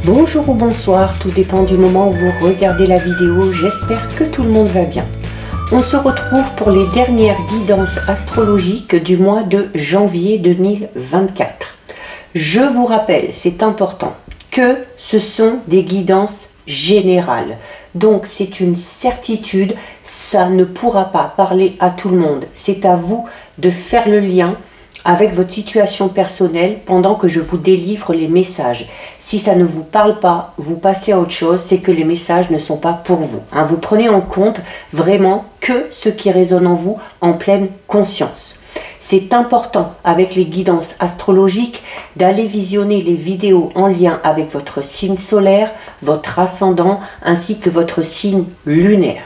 Bonjour ou bonsoir, tout dépend du moment où vous regardez la vidéo, j'espère que tout le monde va bien. On se retrouve pour les dernières guidances astrologiques du mois de janvier 2024. Je vous rappelle, c'est important, que ce sont des guidances générales. Donc c'est une certitude, ça ne pourra pas parler à tout le monde. C'est à vous de faire le lien avec votre situation personnelle pendant que je vous délivre les messages. Si ça ne vous parle pas, vous passez à autre chose, c'est que les messages ne sont pas pour vous. Vous prenez en compte vraiment que ce qui résonne en vous en pleine conscience. C'est important avec les guidances astrologiques d'aller visionner les vidéos en lien avec votre signe solaire, votre ascendant ainsi que votre signe lunaire.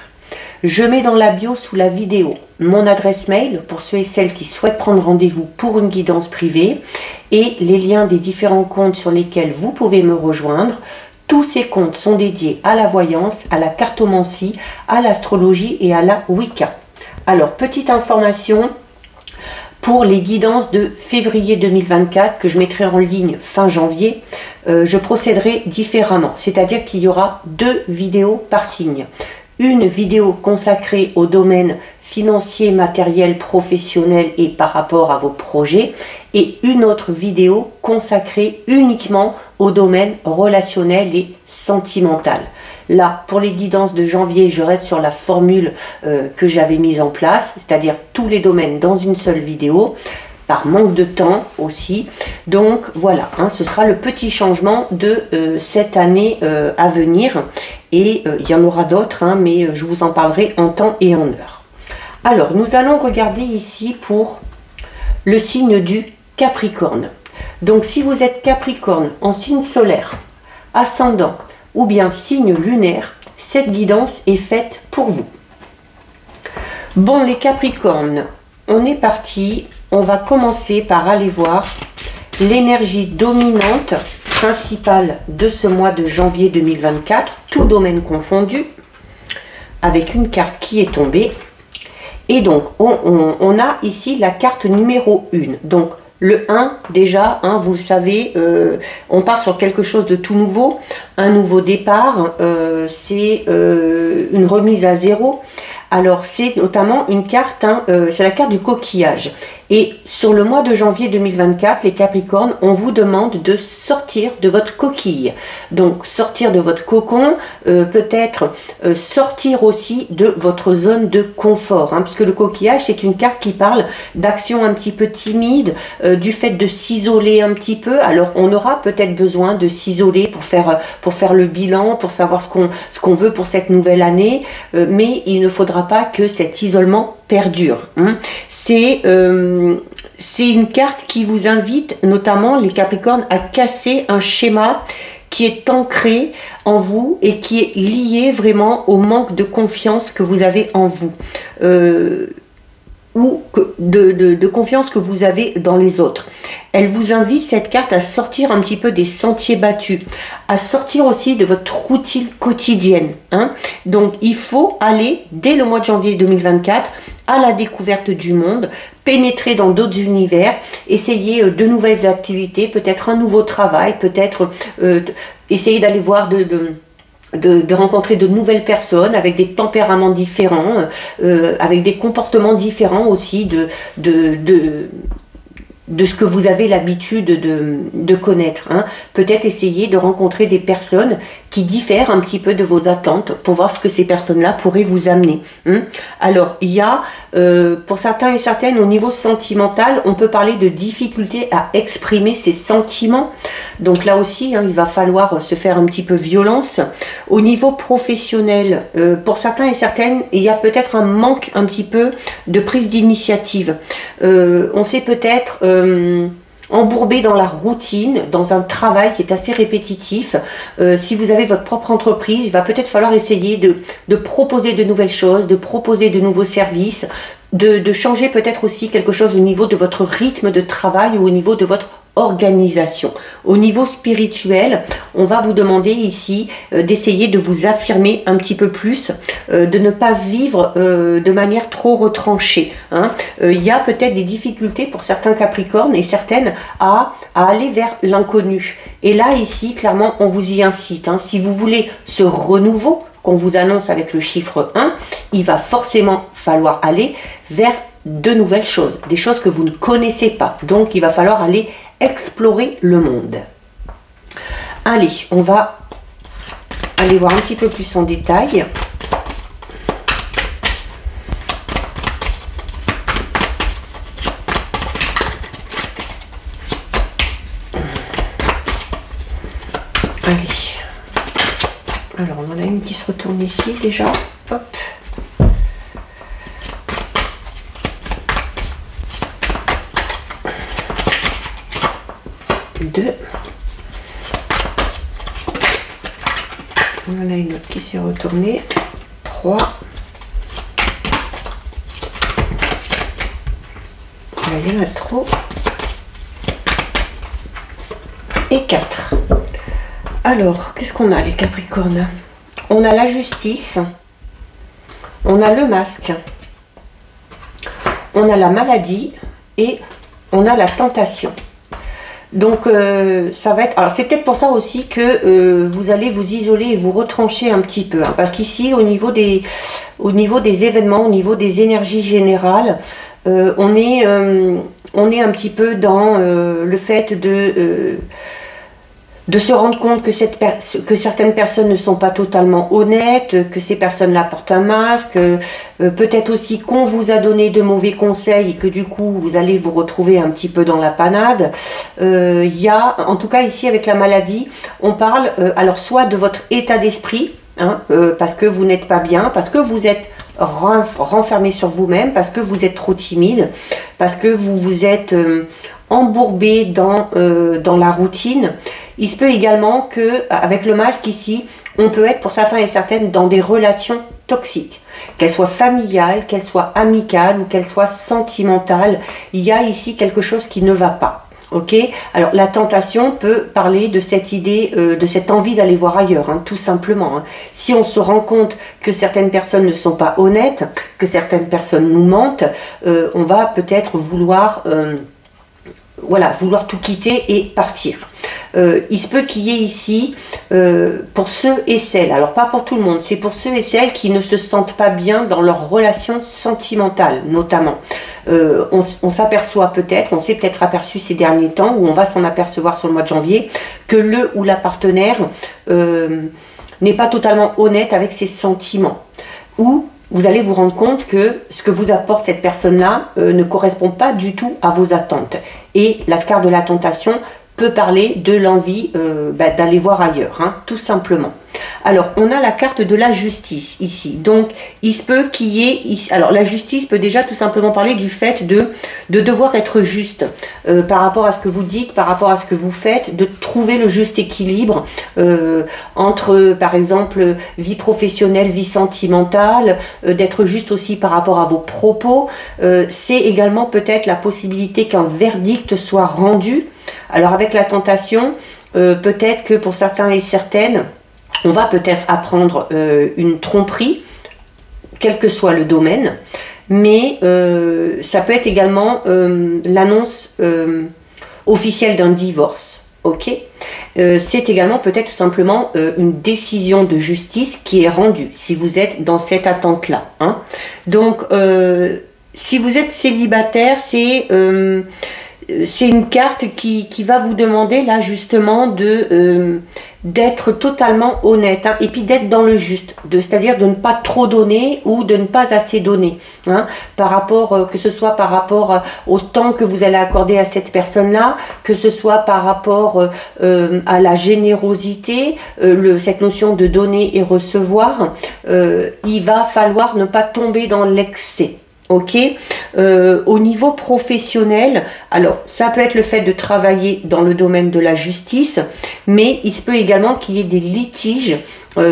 Je mets dans la bio sous la vidéo mon adresse mail pour ceux et celles qui souhaitent prendre rendez-vous pour une guidance privée et les liens des différents comptes sur lesquels vous pouvez me rejoindre. Tous ces comptes sont dédiés à la voyance, à la cartomancie, à l'astrologie et à la Wicca. Alors, petite information pour les guidances de février 2024 que je mettrai en ligne fin janvier, je procéderai différemment. C'est-à-dire qu'il y aura 2 vidéos par signe. Une vidéo consacrée au domaine financier, matériel, professionnel et par rapport à vos projets et une autre vidéo consacrée uniquement au domaine relationnel et sentimental. Là, pour les guidances de janvier, je reste sur la formule que j'avais mise en place, c'est-à-dire tous les domaines dans une seule vidéo, par manque de temps aussi. Donc voilà, ce sera le petit changement de cette année à venir. Et il y en aura d'autres, mais je vous en parlerai en temps et en heure. Alors, nous allons regarder ici pour le signe du Capricorne. Donc, si vous êtes Capricorne en signe solaire, ascendant ou bien signe lunaire, cette guidance est faite pour vous. Bon, les Capricornes, on est parti. On va commencer par aller voir l'énergie dominante principale de ce mois de janvier 2024, tout domaine confondu, avec une carte qui est tombée. Et donc, on a ici la carte numéro 1. Donc, le 1, déjà, vous le savez, on part sur quelque chose de tout nouveau, un nouveau départ, c'est une remise à zéro. Alors, c'est notamment une carte, c'est la carte du coquillage. Et sur le mois de janvier 2024, les Capricornes, on vous demande de sortir de votre coquille. Donc, sortir de votre cocon, peut-être sortir aussi de votre zone de confort. Puisque le coquillage, c'est une carte qui parle d'action un petit peu timide, du fait de s'isoler un petit peu. Alors, on aura peut-être besoin de s'isoler pour faire le bilan, pour savoir ce qu'on veut pour cette nouvelle année. Mais il ne faudra pas que cet isolement perdure. C'est une carte qui vous invite, notamment les Capricornes, à casser un schéma qui est ancré en vous et qui est lié vraiment au manque de confiance que vous avez en vous. Ou de confiance que vous avez dans les autres. Elle vous invite, cette carte, à sortir un petit peu des sentiers battus, à sortir aussi de votre routine quotidienne. Donc, il faut aller, dès le mois de janvier 2024, à la découverte du monde, pénétrer dans d'autres univers, essayer de nouvelles activités, peut-être un nouveau travail, peut-être essayer d'aller voir de rencontrer de nouvelles personnes avec des tempéraments différents, avec des comportements différents aussi de ce que vous avez l'habitude de connaître. Peut-être essayer de rencontrer des personnes qui diffèrent un petit peu de vos attentes pour voir ce que ces personnes-là pourraient vous amener. Alors, il y a, pour certains et certaines, au niveau sentimental, on peut parler de difficulté à exprimer ses sentiments. Donc là aussi, il va falloir se faire un petit peu violence. Au niveau professionnel, pour certains et certaines, il y a peut-être un manque un petit peu de prise d'initiative. On sait peut-être embourbé dans la routine, dans un travail qui est assez répétitif. Si vous avez votre propre entreprise, il va peut-être falloir essayer de proposer de nouvelles choses, de proposer de nouveaux services, de changer peut-être aussi quelque chose au niveau de votre rythme de travail ou au niveau de votre organisation. Au niveau spirituel, on va vous demander ici d'essayer de vous affirmer un petit peu plus, de ne pas vivre de manière trop retranchée. Hein. Il y a peut-être des difficultés pour certains Capricornes et certaines à aller vers l'inconnu. Et là, ici, clairement, on vous y incite. Hein. Si vous voulez ce renouveau qu'on vous annonce avec le chiffre 1, il va forcément falloir aller vers de nouvelles choses, des choses que vous ne connaissez pas. Donc, il va falloir aller explorer le monde. Allez, on va aller voir un petit peu plus en détail. Allez. Alors, on en a une qui se retourne ici déjà. Hop. Deux. On en a une autre qui s'est retournée. 3. Là, il y en a trop. Et 4. Alors, qu'est-ce qu'on a les Capricornes? On a la justice. On a le masque. On a la maladie. Et on a la tentation. Donc, ça va être... Alors, c'est peut-être pour ça aussi que vous allez vous isoler et vous retrancher un petit peu. Hein, parce qu'ici, au niveau des événements, au niveau des énergies générales, on est un petit peu dans le fait de se rendre compte que certaines personnes ne sont pas totalement honnêtes, que ces personnes-là portent un masque, peut-être aussi qu'on vous a donné de mauvais conseils et que du coup vous allez vous retrouver un petit peu dans la panade. Il y a, en tout cas ici avec la maladie, on parle alors soit de votre état d'esprit, hein, parce que vous n'êtes pas bien, parce que vous êtes renfermé sur vous-même, parce que vous êtes trop timide, parce que vous vous êtes embourbé dans la routine. Il se peut également que, avec le masque ici, on peut être pour certains et certaines dans des relations toxiques, qu'elles soient familiales, qu'elles soient amicales ou qu'elles soient sentimentales. Il y a ici quelque chose qui ne va pas. Ok, alors la tentation peut parler de cette idée, de cette envie d'aller voir ailleurs, hein, tout simplement. Hein. Si on se rend compte que certaines personnes ne sont pas honnêtes, que certaines personnes nous mentent, on va peut-être vouloir... voilà, vouloir tout quitter et partir. Il se peut qu'il y ait ici, pour ceux et celles, alors pas pour tout le monde, c'est pour ceux et celles qui ne se sentent pas bien dans leurs relations sentimentales, notamment. On s'aperçoit peut-être, on s'est peut-être aperçu ces derniers temps, ou on va s'en apercevoir sur le mois de janvier, que le ou la partenaire n'est pas totalement honnête avec ses sentiments. Ou vous allez vous rendre compte que ce que vous apporte cette personne-là ne correspond pas du tout à vos attentes. Et la carte de la tentation peut parler de l'envie d'aller voir ailleurs, hein, tout simplement. Alors, on a la carte de la justice ici. Donc, il se peut qu'il y ait... Alors, la justice peut déjà tout simplement parler du fait de devoir être juste par rapport à ce que vous dites, par rapport à ce que vous faites, de trouver le juste équilibre entre, par exemple, vie professionnelle, vie sentimentale, d'être juste aussi par rapport à vos propos. C'est également peut-être la possibilité qu'un verdict soit rendu. Alors, avec la tentation, peut-être que pour certains et certaines, on va peut-être apprendre une tromperie, quel que soit le domaine, mais ça peut être également l'annonce officielle d'un divorce. Ok, c'est également peut-être tout simplement une décision de justice qui est rendue, si vous êtes dans cette attente-là. Hein. Donc, si vous êtes célibataire, c'est une carte qui va vous demander là justement d'être totalement honnête, hein, et puis d'être dans le juste, c'est-à-dire de ne pas trop donner ou de ne pas assez donner, hein, par rapport, que ce soit par rapport au temps que vous allez accorder à cette personne-là, que ce soit par rapport à la générosité, cette notion de donner et recevoir, il va falloir ne pas tomber dans l'excès. Ok, Au niveau professionnel, alors ça peut être le fait de travailler dans le domaine de la justice, mais il se peut également qu'il y ait des litiges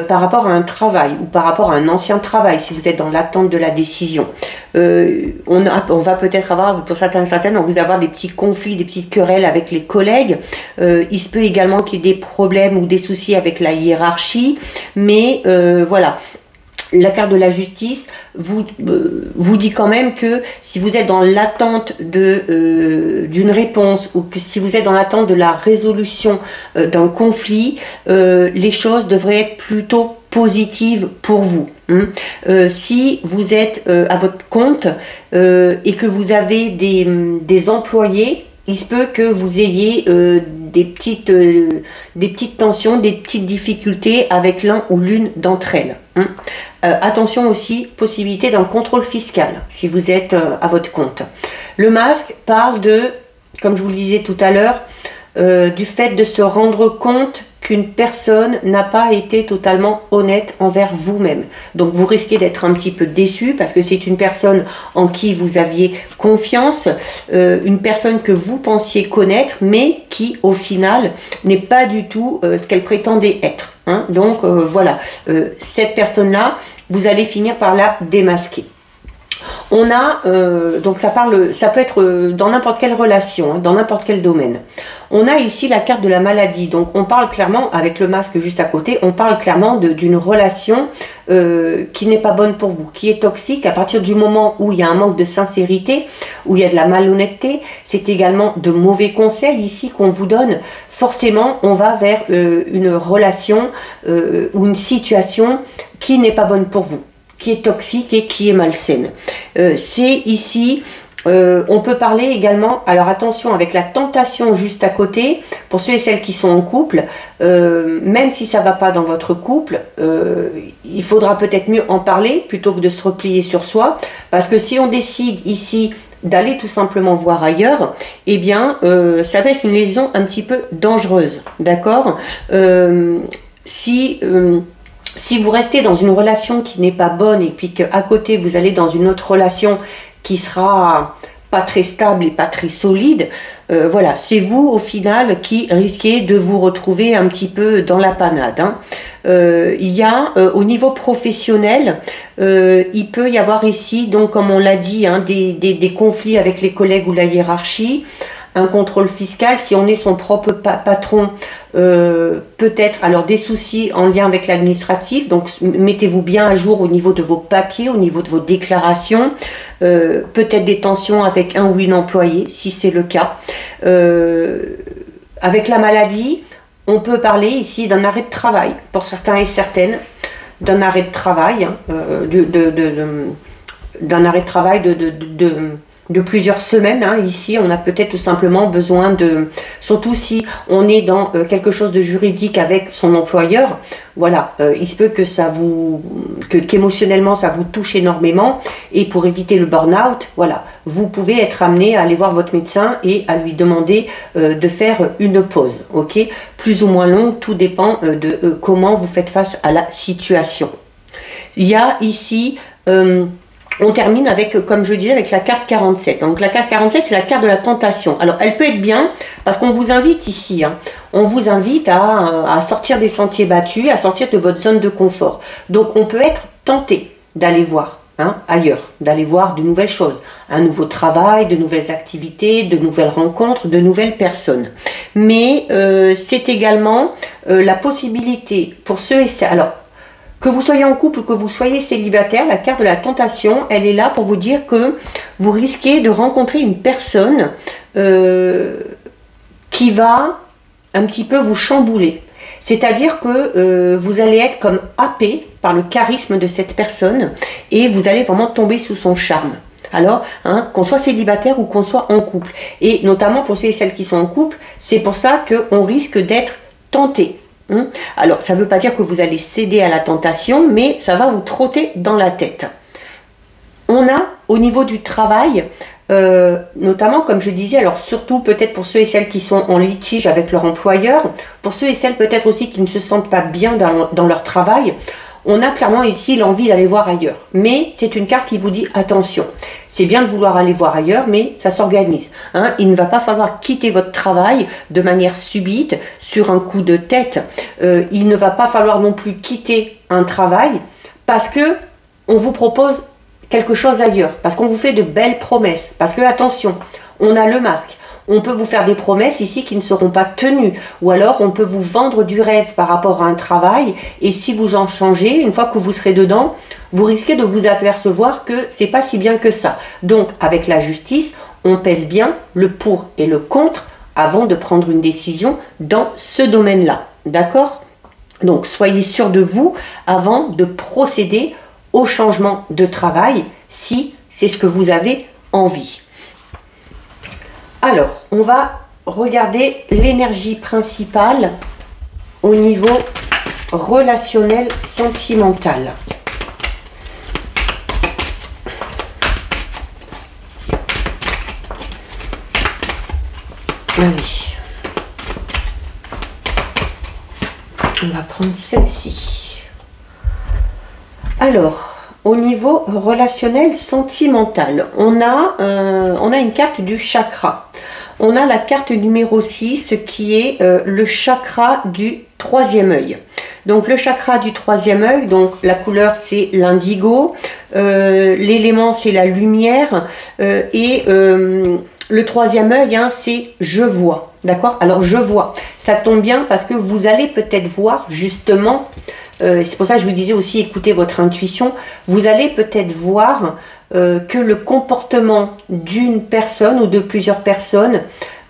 par rapport à un travail ou par rapport à un ancien travail, si vous êtes dans l'attente de la décision. On va peut-être avoir, pour certains et certaines, on va avoir des petits conflits, des petites querelles avec les collègues. Il se peut également qu'il y ait des problèmes ou des soucis avec la hiérarchie, mais voilà. La carte de la justice vous dit quand même que si vous êtes dans l'attente d'une réponse ou que si vous êtes dans l'attente de la résolution d'un conflit, les choses devraient être plutôt positives pour vous. Si vous êtes à votre compte et que vous avez des employés, il se peut que vous ayez des petites tensions, des petites difficultés avec l'un ou l'une d'entre elles. Attention aussi, possibilité d'un contrôle fiscal si vous êtes à votre compte. Le masque parle de, comme je vous le disais tout à l'heure, du fait de se rendre compte qu'une personne n'a pas été totalement honnête envers vous-même. Donc vous risquez d'être un petit peu déçu parce que c'est une personne en qui vous aviez confiance, une personne que vous pensiez connaître, mais qui au final n'est pas du tout ce qu'elle prétendait être. Donc voilà, cette personne-là, vous allez finir par la démasquer. On a, donc ça peut être dans n'importe quelle relation, dans n'importe quel domaine. On a ici la carte de la maladie, donc on parle clairement, avec le masque juste à côté, on parle clairement d'une relation qui n'est pas bonne pour vous, qui est toxique à partir du moment où il y a un manque de sincérité, où il y a de la malhonnêteté. C'est également de mauvais conseils ici qu'on vous donne. Forcément, on va vers une relation ou une situation qui n'est pas bonne pour vous, qui est toxique et qui est malsaine. C'est ici, on peut parler également, alors attention avec la tentation juste à côté, pour ceux et celles qui sont en couple, même si ça ne va pas dans votre couple, il faudra peut-être mieux en parler plutôt que de se replier sur soi, parce que si on décide ici d'aller tout simplement voir ailleurs, eh bien ça va être une liaison un petit peu dangereuse, d'accord. Si vous restez dans une relation qui n'est pas bonne et puis qu'à côté vous allez dans une autre relation qui sera pas très stable et pas très solide, voilà, c'est vous au final qui risquez de vous retrouver un petit peu dans la panade. Il y a au niveau professionnel, il peut y avoir ici, donc comme on l'a dit, des conflits avec les collègues ou la hiérarchie, un contrôle fiscal, si on est son propre patron, peut-être alors des soucis en lien avec l'administratif, donc mettez-vous bien à jour au niveau de vos papiers, au niveau de vos déclarations, peut-être des tensions avec un ou une employée si c'est le cas. Avec la maladie, on peut parler ici d'un arrêt de travail pour certains et certaines, d'un arrêt de travail, d'un arrêt de travail de plusieurs semaines. Ici, on a peut-être tout simplement besoin de, surtout si on est dans quelque chose de juridique avec son employeur, voilà, il se peut que qu'émotionnellement ça vous touche énormément, et pour éviter le burn-out, voilà, vous pouvez être amené à aller voir votre médecin et à lui demander de faire une pause, ok, plus ou moins longue, tout dépend de comment vous faites face à la situation. Il y a ici on termine avec, comme je disais, avec la carte 47. Donc la carte 47, c'est la carte de la tentation. Alors elle peut être bien parce qu'on vous invite ici, on vous invite à sortir des sentiers battus, à sortir de votre zone de confort. Donc on peut être tenté d'aller voir ailleurs, d'aller voir de nouvelles choses, un nouveau travail, de nouvelles activités, de nouvelles rencontres, de nouvelles personnes. Mais c'est également la possibilité pour ceux et celles... Alors, que vous soyez en couple ou que vous soyez célibataire, la carte de la tentation, elle est là pour vous dire que vous risquez de rencontrer une personne qui va un petit peu vous chambouler. C'est-à-dire que vous allez être comme happé par le charisme de cette personne et vous allez vraiment tomber sous son charme. Alors, qu'on soit célibataire ou qu'on soit en couple. Et notamment pour ceux et celles qui sont en couple, c'est pour ça qu'on risque d'être tenté. Alors, ça ne veut pas dire que vous allez céder à la tentation, mais ça va vous trotter dans la tête. On a, au niveau du travail, notamment, comme je disais, alors surtout peut-être pour ceux et celles qui sont en litige avec leur employeur, pour ceux et celles peut-être aussi qui ne se sentent pas bien dans leur travail, on a clairement ici l'envie d'aller voir ailleurs. Mais c'est une carte qui vous dit attention. C'est bien de vouloir aller voir ailleurs, mais ça s'organise. Hein. Il ne va pas falloir quitter votre travail de manière subite, sur un coup de tête. Il ne va pas falloir non plus quitter un travail parce que on vous propose quelque chose ailleurs, parce qu'on vous fait de belles promesses. Parce que, attention, on a le masque. On peut vous faire des promesses ici qui ne seront pas tenues. Ou alors, on peut vous vendre du rêve par rapport à un travail. Et si vous en changez, une fois que vous serez dedans, vous risquez de vous apercevoir que c'est pas si bien que ça. Donc, avec la justice, on pèse bien le pour et le contre avant de prendre une décision dans ce domaine-là. D'accord? Donc, soyez sûr de vous avant de procéder au changement de travail, si c'est ce que vous avez envie. Alors, on va regarder l'énergie principale au niveau relationnel sentimental. Allez. On va prendre celle-ci. Alors, au niveau relationnel sentimental, on a une carte du chakra. On a la carte numéro 6 qui est le chakra du troisième œil. Donc le chakra du troisième œil, donc la couleur c'est l'indigo, l'élément c'est la lumière et le troisième œil hein, c'est je vois. D'accord? Alors je vois, ça tombe bien parce que vous allez peut-être voir justement, c'est pour ça que je vous disais aussi écoutez votre intuition, vous allez peut-être voir que le comportement d'une personne ou de plusieurs personnes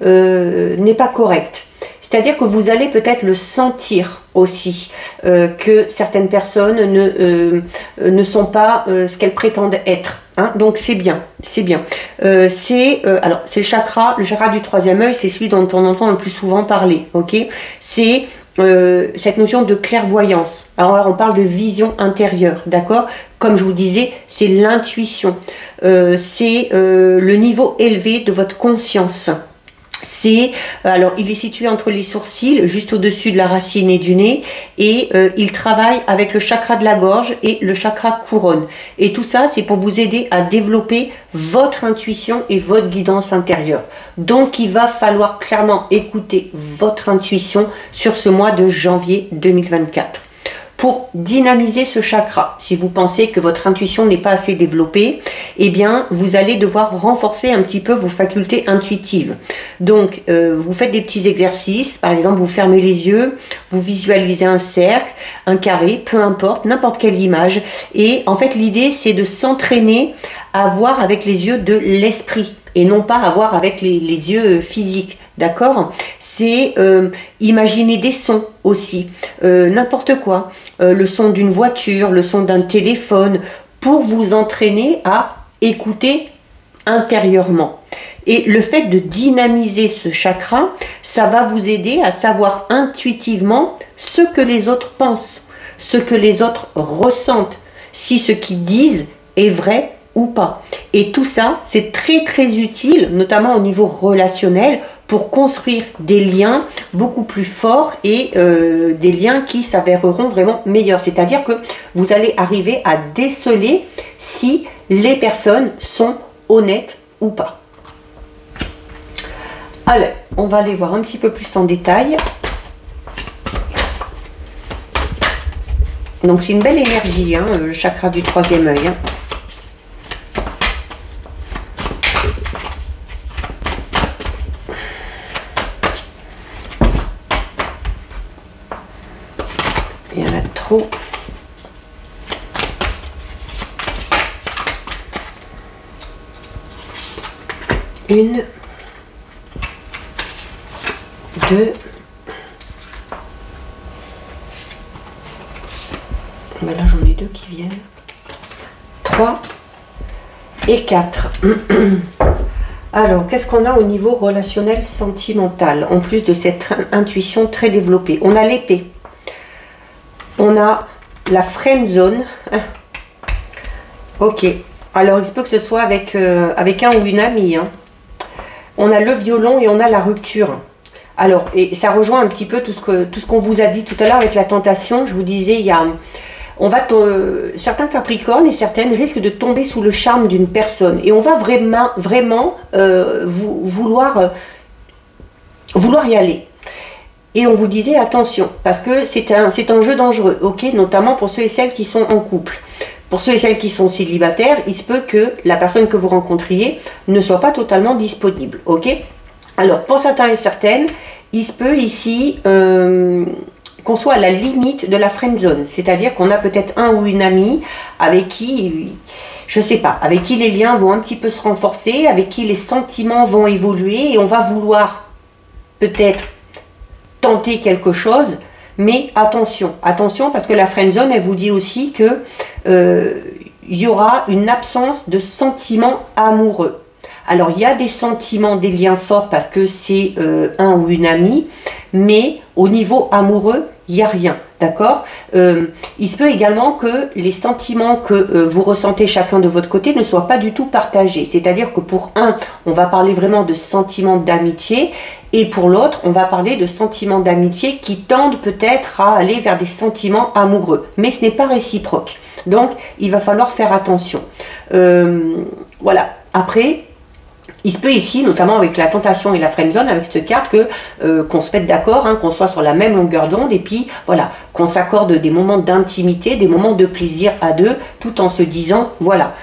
n'est pas correct. C'est-à-dire que vous allez peut-être le sentir aussi, que certaines personnes ne sont pas ce qu'elles prétendent être. Hein, donc c'est bien, c'est bien. Alors c'est le chakra du troisième œil, c'est celui dont on entend le plus souvent parler. Ok, c'est cette notion de clairvoyance. Alors là, on parle de vision intérieure, d'accord? Comme je vous disais, c'est l'intuition, c'est le niveau élevé de votre conscience. Alors il est situé entre les sourcils, juste au-dessus de la racine et du nez, et il travaille avec le chakra de la gorge et le chakra couronne. Et tout ça, c'est pour vous aider à développer votre intuition et votre guidance intérieure. Donc il va falloir clairement écouter votre intuition sur ce mois de janvier 2024. Pour dynamiser ce chakra, si vous pensez que votre intuition n'est pas assez développée, eh bien, vous allez devoir renforcer un petit peu vos facultés intuitives. Donc, vous faites des petits exercices, par exemple, vous fermez les yeux, vous visualisez un cercle, un carré, peu importe, n'importe quelle image. Et en fait, l'idée, c'est de s'entraîner à voir avec les yeux de l'esprit et non pas à voir avec les yeux physiques. D'accord? C'est imaginer des sons aussi, n'importe quoi, le son d'une voiture, le son d'un téléphone, pour vous entraîner à écouter intérieurement. Et le fait de dynamiser ce chakra, ça va vous aider à savoir intuitivement ce que les autres pensent, ce que les autres ressentent, si ce qu'ils disent est vrai ou pas. Et tout ça, c'est très très utile, notamment au niveau relationnel, pour construire des liens beaucoup plus forts et des liens qui s'avéreront vraiment meilleurs. C'est-à-dire que vous allez arriver à déceler si les personnes sont honnêtes ou pas. Allez, on va aller voir un petit peu plus en détail. Donc c'est une belle énergie, hein, le chakra du troisième œil. Hein. Il y en a trop. Une, deux, ben là j'en ai deux qui viennent, 3 et 4. Alors, qu'est-ce qu'on a au niveau relationnel sentimental, en plus de cette intuition très développée? On a l'épée. On a la friend zone. Ok. Alors, il se peut que ce soit avec un ou une amie. Hein. On a le violon et on a la rupture. Alors, et ça rejoint un petit peu tout ce qu'on vous a dit tout à l'heure avec la tentation. Je vous disais, il y a certains Capricornes et certaines risquent de tomber sous le charme d'une personne. Et on va vraiment vouloir y aller. Et on vous disait attention, parce que c'est un jeu dangereux, ok, notamment pour ceux et celles qui sont en couple. Pour ceux et celles qui sont célibataires, il se peut que la personne que vous rencontriez ne soit pas totalement disponible, ok. Alors, pour certains et certaines, il se peut ici qu'on soit à la limite de la friend zone, c'est-à-dire qu'on a peut-être un ou une amie avec qui, je sais pas, avec qui les liens vont un petit peu se renforcer, avec qui les sentiments vont évoluer et on va vouloir peut-être tenter quelque chose, mais attention, attention parce que la friend zone, elle vous dit aussi que il y aura une absence de sentiments amoureux. Alors, il y a des sentiments, des liens forts parce que c'est un ou une amie, mais au niveau amoureux, il n'y a rien, d'accord? Il se peut également que les sentiments que vous ressentez chacun de votre côté ne soient pas du tout partagés. C'est-à-dire que pour un, on va parler vraiment de sentiments d'amitié, et pour l'autre, on va parler de sentiments d'amitié qui tendent peut-être à aller vers des sentiments amoureux. Mais ce n'est pas réciproque. Donc, il va falloir faire attention. Voilà. Après, il se peut ici, notamment avec la tentation et la friendzone, avec cette carte, qu'on se mette d'accord, hein, qu'on soit sur la même longueur d'onde, et puis voilà, qu'on s'accorde des moments d'intimité, des moments de plaisir à deux, tout en se disant, voilà,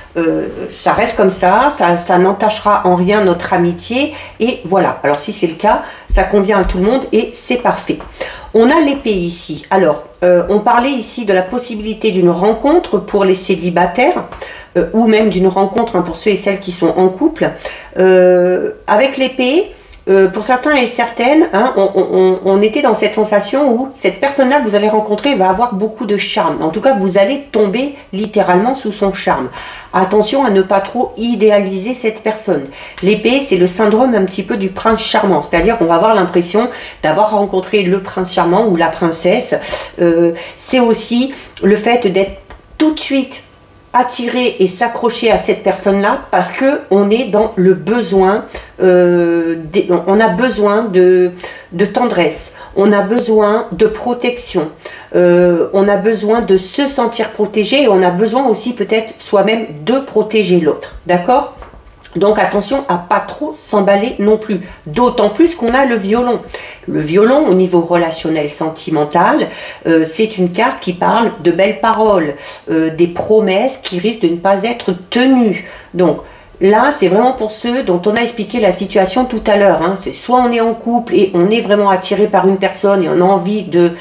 ça reste comme ça n'entachera en rien notre amitié, et voilà. Alors si c'est le cas, ça convient à tout le monde, et c'est parfait. On a l'épée ici. Alors, on parlait ici de la possibilité d'une rencontre pour les célibataires, ou même d'une rencontre, hein, pour ceux et celles qui sont en couple. Avec l'épée, pour certains et certaines, hein, on était dans cette sensation où cette personne-là que vous allez rencontrer va avoir beaucoup de charme. En tout cas, vous allez tomber littéralement sous son charme. Attention à ne pas trop idéaliser cette personne. L'épée, c'est le syndrome un petit peu du prince charmant. C'est-à-dire qu'on va avoir l'impression d'avoir rencontré le prince charmant ou la princesse. C'est aussi le fait d'être tout de suite attirer et s'accrocher à cette personne-là parce que on est dans le besoin, on a besoin de tendresse, on a besoin de protection, on a besoin de se sentir protégé et on a besoin aussi peut-être soi-même de protéger l'autre, d'accord ? Donc attention à pas trop s'emballer non plus, d'autant plus qu'on a le violon. Le violon au niveau relationnel sentimental, c'est une carte qui parle de belles paroles, des promesses qui risquent de ne pas être tenues. Donc là, c'est vraiment pour ceux dont on a expliqué la situation tout à l'heure. Hein. C'est soit on est en couple et on est vraiment attiré par une personne et on a envie de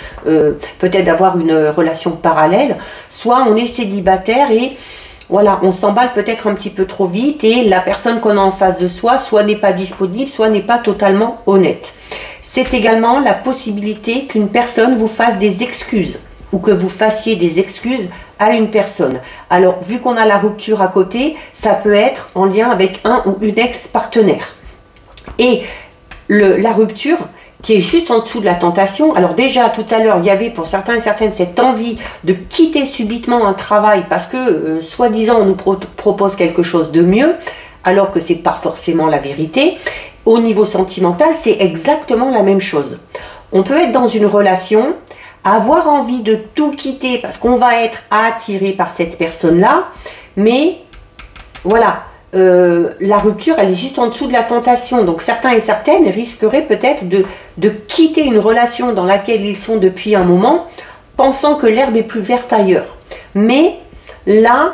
peut-être d'avoir une relation parallèle, soit on est célibataire et voilà, on s'emballe peut-être un petit peu trop vite et la personne qu'on a en face de soi, soit n'est pas disponible, soit n'est pas totalement honnête. C'est également la possibilité qu'une personne vous fasse des excuses ou que vous fassiez des excuses à une personne. Alors, vu qu'on a la rupture à côté, ça peut être en lien avec un ou une ex-partenaire. Et la rupture qui est juste en dessous de la tentation. Alors déjà, tout à l'heure, il y avait pour certains et certaines cette envie de quitter subitement un travail parce que, soi-disant, on nous propose quelque chose de mieux, alors que ce n'est pas forcément la vérité. Au niveau sentimental, c'est exactement la même chose. On peut être dans une relation, avoir envie de tout quitter parce qu'on va être attiré par cette personne-là, mais voilà, la rupture, elle est juste en dessous de la tentation. Donc certains et certaines risqueraient peut-être de quitter une relation dans laquelle ils sont depuis un moment, pensant que l'herbe est plus verte ailleurs. Mais là,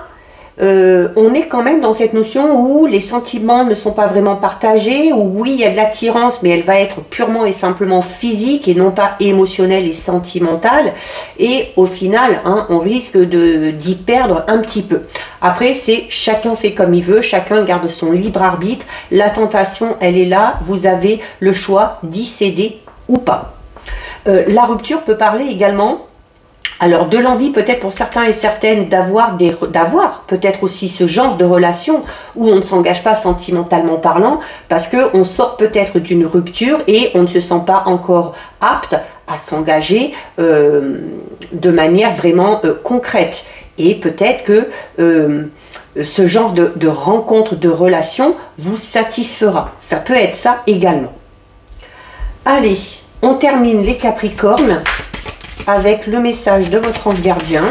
on est quand même dans cette notion où les sentiments ne sont pas vraiment partagés, où oui, il y a de l'attirance, mais elle va être purement et simplement physique et non pas émotionnelle et sentimentale. Et au final, hein, on risque d'y perdre un petit peu. Après, c'est chacun fait comme il veut, chacun garde son libre arbitre. La tentation, elle est là, vous avez le choix d'y céder ou pas. La rupture peut parler également, alors de l'envie peut-être pour certains et certaines d'avoir peut-être aussi ce genre de relation où on ne s'engage pas sentimentalement parlant parce qu'on sort peut-être d'une rupture et on ne se sent pas encore apte à s'engager de manière vraiment concrète. Et peut-être que ce genre de rencontre, de relation vous satisfera. Ça peut être ça également. Allez, on termine les Capricornes avec le message de votre ange gardien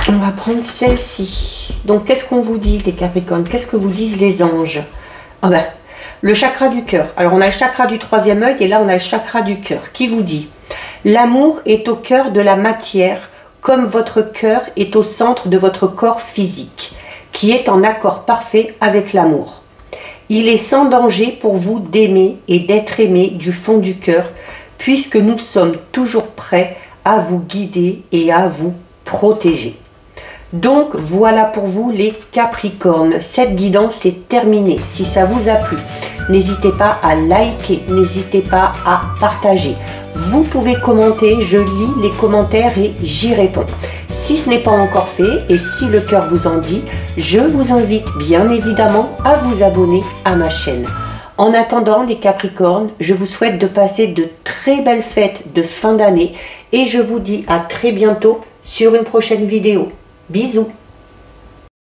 On va prendre celle-ci. Donc, qu'est-ce qu'on vous dit, les Capricornes? Qu'est-ce que vous disent les anges? Ah ben, le chakra du cœur. Alors, on a le chakra du troisième œil et là, on a le chakra du cœur. Qui vous dit? L'amour est au cœur de la matière, comme votre cœur est au centre de votre corps physique, qui est en accord parfait avec l'amour. Il est sans danger pour vous d'aimer et d'être aimé du fond du cœur, puisque nous sommes toujours prêts à vous guider et à vous protéger. Donc voilà pour vous les Capricornes. Cette guidance est terminée. Si ça vous a plu, n'hésitez pas à liker, n'hésitez pas à partager. Vous pouvez commenter, je lis les commentaires et j'y réponds. Si ce n'est pas encore fait et si le cœur vous en dit, je vous invite bien évidemment à vous abonner à ma chaîne. En attendant les Capricornes, je vous souhaite de passer de très belles fêtes de fin d'année et je vous dis à très bientôt sur une prochaine vidéo. Bisous!